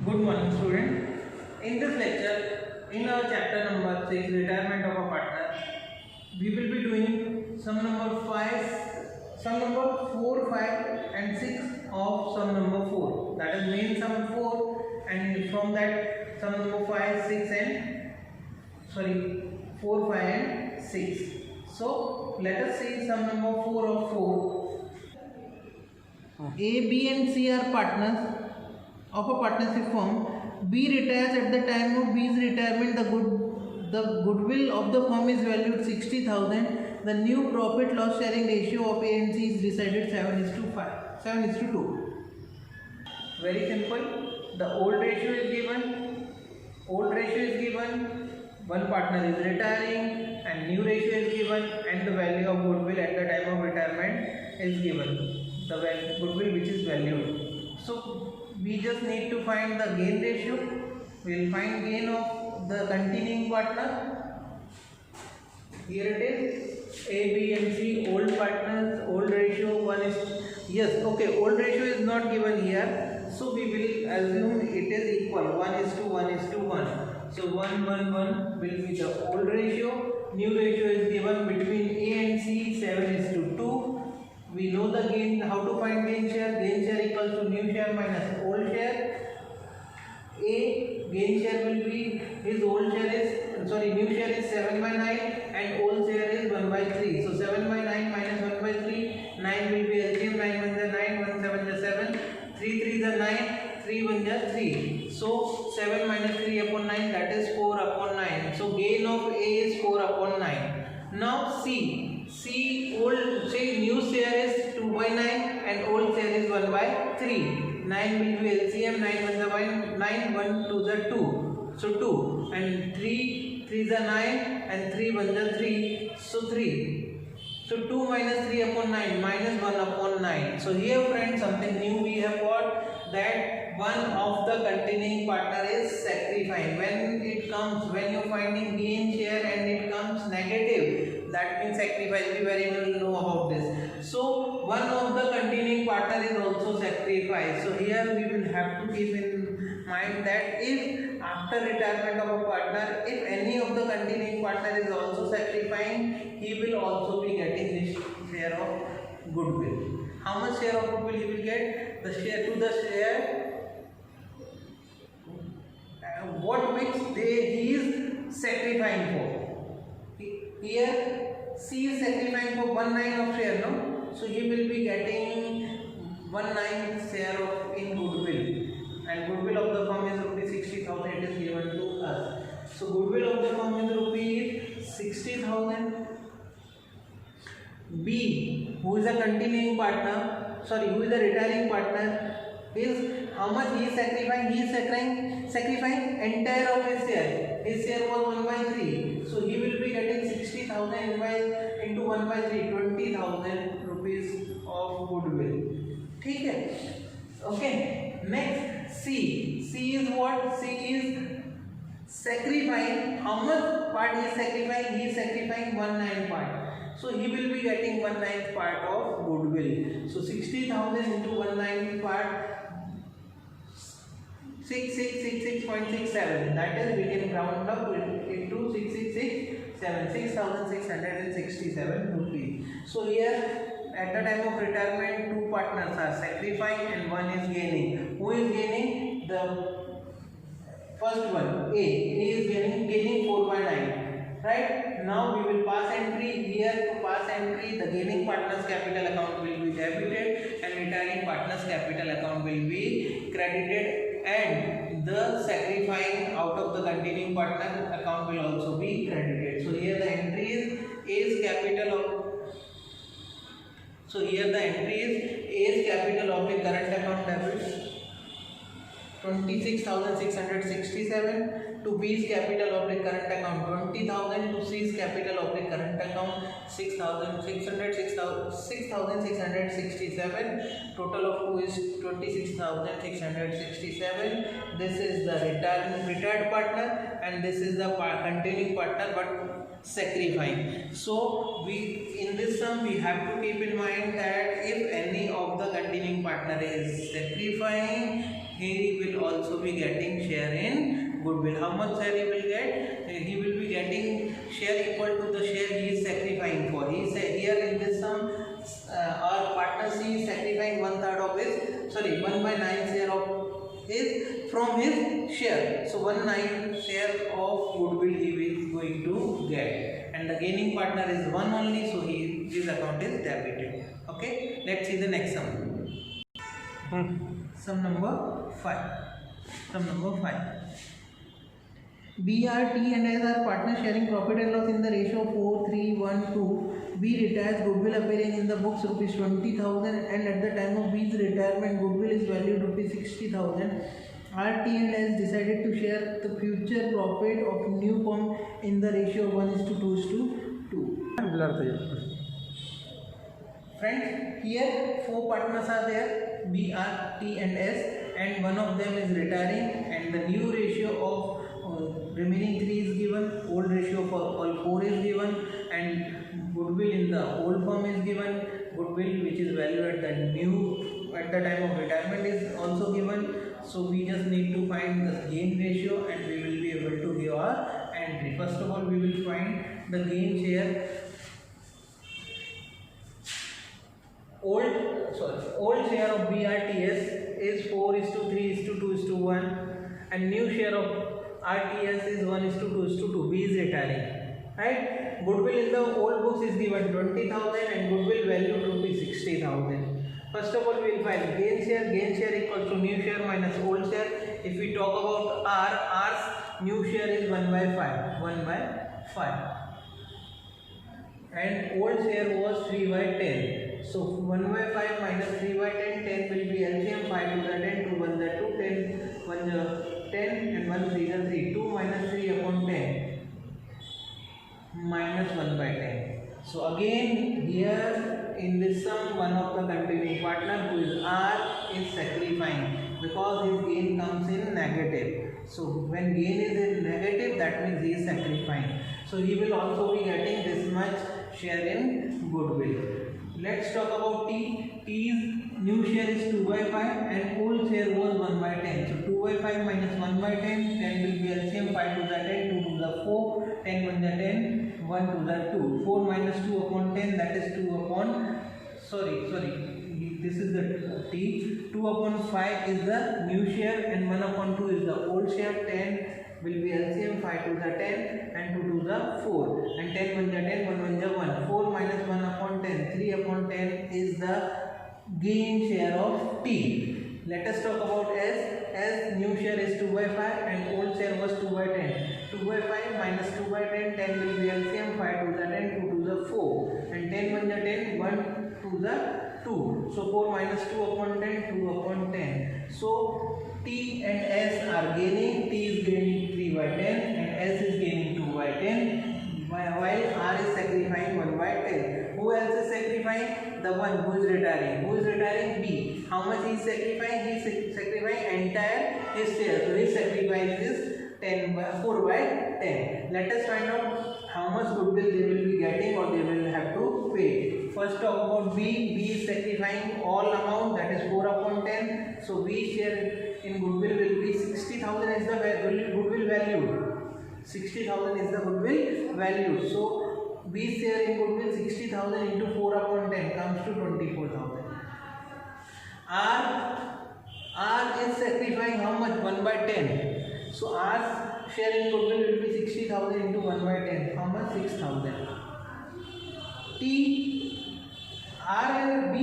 Good morning, student. In this lecture, in our chapter number 6, retirement of a partner, we will be doing sum number 4, 5, and 6 of sum number 4. That is main sum 4, and from that sum number 5, 6, and 4, 5, and 6. So let us see sum number 4 of 4. A, B, and C are partners of a partnership firm. B retires at the time of B's retirement. The goodwill of the firm is valued 60,000. The new profit loss sharing ratio of A and C is decided 7:2. Very simple. The old ratio is given. One partner is retiring, and new ratio is given, and the value of goodwill at the time of retirement is given. The goodwill which is valued. So we just need to find the gain ratio. We will find gain of the continuing partner. Here it is, A, B, and C, old partners, old ratio. Old ratio is not given here, so we will assume it is equal, 1:1:1. So 1:1:1 will be the old ratio. New ratio is given between A and C, 7:2. We know the gain. How to find gain share? Gain share equals to new share minus old share. A gain share will be new share is 7/9 and old share is 1/3. So 7/9 minus 1/3, 9 will be LCM. 9 1 is 9, 1 7 is 7, 3 3 is 9, 3 1 is 3. So 7 minus 3 upon 9, that is 4 upon 9. So gain of A is 4 upon 9. Now new share is 2/9 and old share is 1/3. 9 will be LCM. 9 1 is 9, 1 2 is 2. So 2 and 3 3 is 9 and 3 1 is 3. So 3. So 2 minus 3 upon 9 minus 1 upon 9. So here friends, something new we have got, that one of the continuing partner is sacrificing. When you are finding gain share and it comes negative, that means sacrifice. We very well know about this. So one of the continuing partner is also sacrificed. So here we will have to keep in mind that if after retirement of a partner, if any of the continuing partner is also sacrificing, he will also be getting his share of goodwill. How much share of goodwill he will get? The share what which he is sacrificing for. Here C is sacrificing for 1/9 of share, no? So he will be getting 1/9 share of in goodwill, and goodwill of the firm is rupees 60,000. It is given to us. So goodwill of the firm is rupees 60,000. B, who is a continuing partner, who is a retiring partner, is how much he is sacrificing? He is sacrificing entire of his share. His share was 1/3. So he will be getting 60,000 into 1/3, 20,000 rupees of goodwill. ठीक है? Okay. Next, C is what? C is sacrificing. How much part he is sacrificing? He is sacrificing 1/9 part. So he will be getting 1/9 part of goodwill. So 60,000 into 1/9 part, 6666.67. That is, we can round up into 6667, 6,667 rupees. So here at the time of retirement, two partners are sacrificing and one is gaining. Who is gaining? The first one, A. He is gaining 4/9. Right? Now we will pass entry. Here to pass entry, the gaining partner's capital account will be debited and retiring partner's capital account will be credited, and the sacrificing out of the continuing partner account will also be credited. So here the entry is A's capital of the current account debit 26,667 to B's capital of the current account 20,000 to C's capital of the current account 6,667. Total of who is 26,667. This is the retired partner, and this is the continuing partner but sacrificing. So in this sum we have to keep in mind that if any of the continuing partner is sacrificing, he will also be getting share in goodwill. How much share he will get? He will be getting share equal to the share he is sacrificing for. He is here in this sum, our partner C is sacrificing 1/3 of his, 1/9 share of his from his share. So 1/9 share of goodwill he is going to get, and the gaining partner is 1 only, so his account is debited. Okay, let's see the next sum. Sum number 5. Sum number 5. B, R, T and S are partners sharing profit and loss in the ratio 4, 3, 1, 2. B retires goodwill appearing in the books rupees 20,000, and at the time of B's retirement goodwill is valued rupees 60,000. R, T and S decided to share the future profit of new firm in the ratio 1:2:2. Friends, here 4 partners are there, B, R, T and S, and one of them is retiring, and the new ratio of remaining 3 is given, old ratio for all 4 is given, and goodwill in the old firm is given, goodwill which is valued at the time of retirement is also given. So we just need to find the gain ratio and we will be able to give our entry. First of all, we will find the gain share. Old share of BRTS is 4:3:2:1, and new share of RTS is 1:2:2. B is retiring, right? Goodwill in the old books is given 20,000 and goodwill valued rupees 60,000. First of all, we will find gain share. Gain share equals to new share minus old share. If we talk about R's new share is 1/5, and old share was 3/10. So 1/5 minus 3/10, 10 will be LCM, 5 to the 10, 2 1 the 2, 10 1 the 10, and 1 3 the 3. 2 minus 3 upon 10 minus 1/10. So again here in this sum, one of the continuing partner, who is R, is sacrificing because his gain comes in negative. So when gain is in negative, that means he is sacrificing. So he will also be getting this much share in goodwill. Let's talk about T. T's new share is 2/5 and old share was 1/10. So 2/5 minus 1/10, 10 will be LCM, 5 to the 10, 2 to the 4, 10 1 the 10, 1 to the 2. 4 minus 2 upon 10, that is 2 upon, this is the T. 2 upon 5 is the new share and 1 upon 2 is the old share. 10 will be LCM, 5 to the 10 and 2 to the 4, and 10 1 the 10, 1 1 the 1. 4 minus 1 upon 10, 3 upon 10 is the gain share of T. Let us talk about S. S new share is 2/5 and old share was 2/10. 2/5 minus 2/10, 10 will be LCM, 5 to the 10, 2 to the 4, and 10 1 the 10, 1 to the 2. So 4 minus 2 upon 10, 2 upon 10. So T and S are gaining. T is gaining 3/10 and S is gaining 2/10, while R is sacrificing 1/10. Who else is sacrificing? The one who is retiring. Who is retiring? B. How much he is sacrificing? He is sacrificing entire his share. So his sacrifice is 4/10. Let us find out how much goodwill they will be getting or they will have to pay. First talk about B. B is sacrificing all amount, that is 4 upon 10. So B share in goodwill will be 60,000 is the goodwill value. 60,000 is the goodwill value. So B share in goodwill 60,000 into 4 upon 10 comes to 24,000. R is sacrificing how much? 1/10. So R's share in goodwill will be 60,000 into 1/10. How much? 6,000. B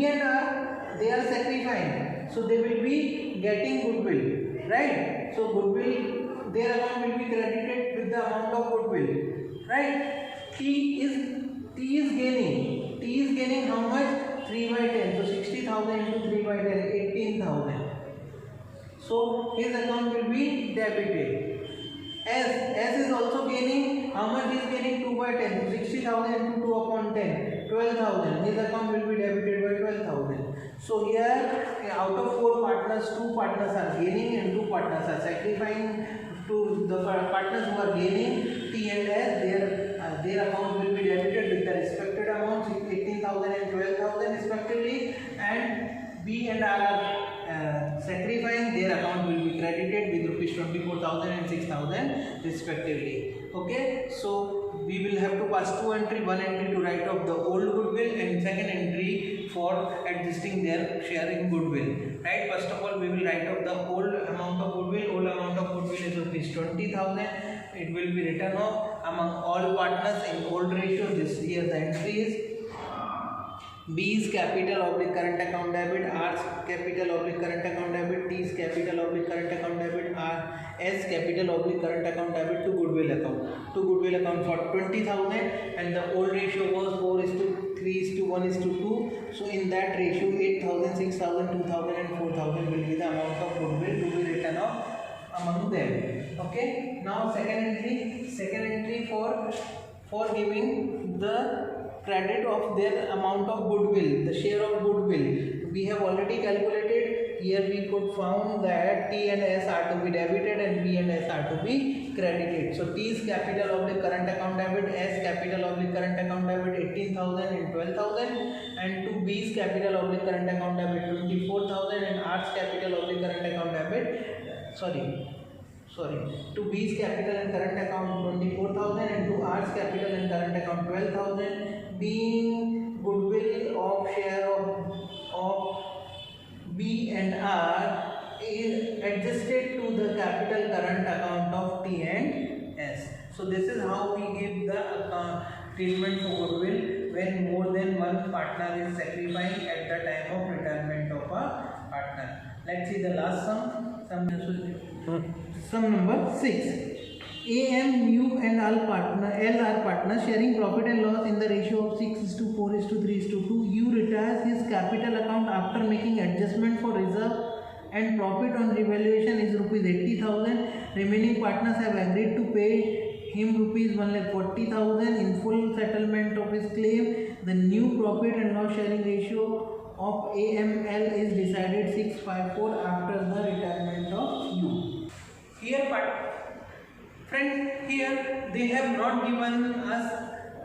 and R, they are sacrificing. So they will be getting goodwill, right? So goodwill, their account will be credited with the amount of goodwill, right? T is gaining. T is gaining how much? 3/10. So 60,000 into 3/10, 18,000. So his account will be debited. S is also gaining. How much is gaining? 2/10. So 60,000 into 2 upon 10, 12,000. His account will be debited by 12,000. So here, out of 4 partners, 2 partners are gaining and 2 partners are sacrificing. To the partners who are gaining, T and S, their account will be debited with the respective amounts, 18,000 and 12,000 respectively, and B and R are sacrificing, their account will 24,000 and 6,000 respectively. Okay, so we will have to pass two entry, one entry to write off the old goodwill and second entry for adjusting their share in goodwill. Right, first of all we will write off the old amount of goodwill. Old amount of goodwill is rupees 20,000. It will be written off among all partners in old ratio. This year the entry is B is capital oblique current account debit, R is capital oblique current account debit, T is capital oblique current account debit, R S capital oblique current account debit to goodwill account. To goodwill account for 20,000 and the old ratio was 4:3:1:2. So in that ratio 8,000, 6,000, 2,000 and 4,000 will be the amount of goodwill to be written off among them. Okay. Now second entry for giving the credit of their amount of goodwill, the share of goodwill. We have already calculated. Here we could found that T and S are to be debited and B and S are to be credited. So T is capital oblique current account debit, S capital oblique current account debit 18,000 and 12,000, and to B is capital oblique current account debit 24,000 and R is capital oblique current account debit. To B's capital and current account 24,000 and to R's capital and current account 12,000. Being goodwill of share of B and R is adjusted to the capital current account of T and S. So this is how we give the treatment for goodwill when more than one partner is sacrificing at the time of retirement of a partner. Let's see the last sum. Sum number 6. A, M, U and L are partners sharing profit and loss in the ratio of 6:4:3:2. U retires his capital account after making adjustment for reserve and profit on revaluation is rupees 80,000. Remaining partners have agreed to pay him rupees 1,40,000 in full settlement of his claim. The new profit and loss sharing ratio of AML is decided 6:5:4 after the retirement of U. Here they have not given us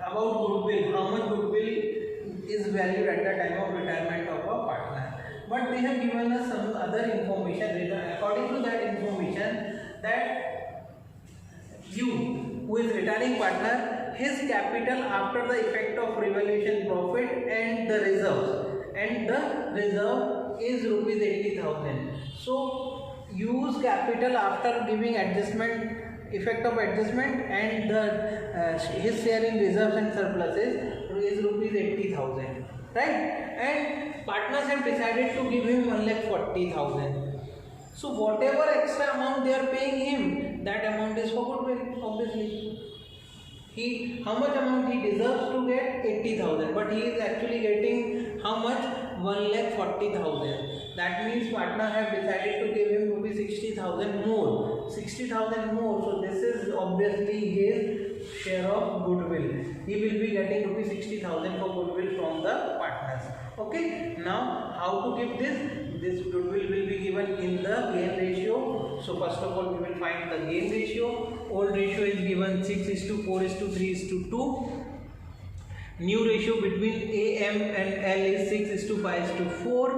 about goodwill, how much goodwill is valued at the time of retirement of a partner, but they have given us some other information. According to that information, that U, who is retiring partner, his capital after the effect of revaluation profit and the reserve is rupees 80,000. So use capital after giving adjustment, effect of adjustment and his share in reserves and surpluses is rupees 80,000, right? And partners have decided to give him 1,40,000. So whatever extra amount they are paying him, that amount is for goodwill, obviously. How much amount he deserves to get? 80,000, but he is actually getting how much? 1,40,000. That means partner have decided to give him rupees 60,000 more. 60,000 more. So this is obviously his share of goodwill. He will be getting rupees 60,000 for goodwill from the partners. Okay. Now how to give this? This goodwill will be given in the gain ratio. So first of all we will find the gain ratio. Old ratio is given 6:4:3:2. New ratio between A, M and L is 6:5:4.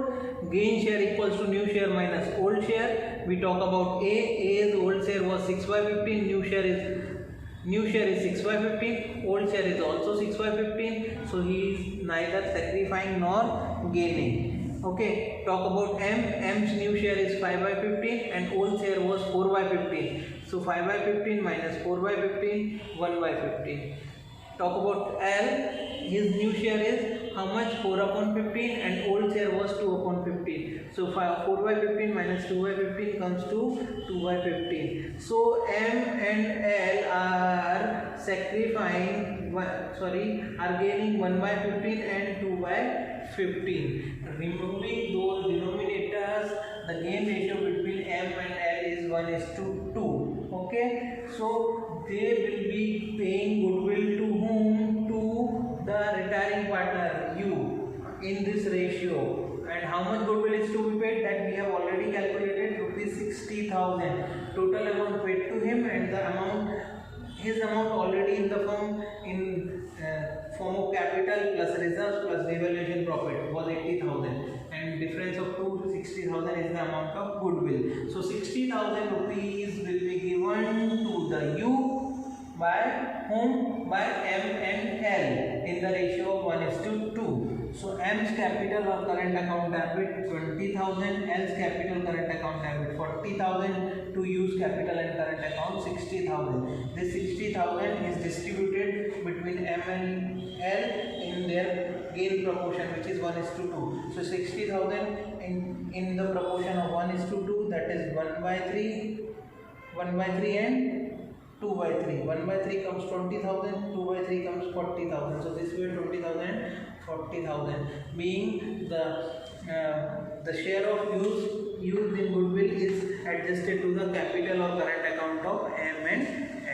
Gain share equals to new share minus old share. We talk about A. A's old share was 6/15. New share is 6/15. Old share is also 6/15. So he is neither sacrificing nor gaining. Okay. Talk about M. M's new share is 5/15 and old share was 4/15. So 5/15 minus 4/15, 1/15. Talk about L. His new share is how much? 4/15 and old share was 2/15. So 4/15 minus 2/15 comes to 2/15. So M and L are gaining 1/15 and 2/15. Removing those denominators, the gain ratio between M and L is 1:2. Okay, so they will be paying goodwill to whom? To the retiring partner U in this ratio. And how much goodwill is to be paid? That we have already calculated, rupees 60,000 total amount paid to him, and the amount, his amount already in the form of capital plus reserves plus revaluation profit was 80,000, and difference of 60,000 is the amount of goodwill. So 60,000 rupees will the U by whom? By M and L in the ratio of 1:2. So M's capital or current account debit 20,000, L's capital current account debit 40,000, to U's capital and current account 60,000. This 60,000 is distributed between M and L in their gain proportion, which is 1:2. So 60,000 in the proportion of 1:2, that is 1/3, 1/3 and 2/3. 1/3 comes 20,000, 2/3 comes 40,000. So this way 20,000, 40,000. Being the share of used in goodwill is adjusted to the capital or current account of M and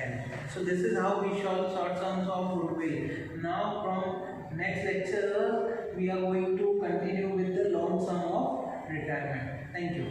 N. So this is how we solve short sums of goodwill. Now from next lecture we are going to continue with the long sum of retirement. Thank you.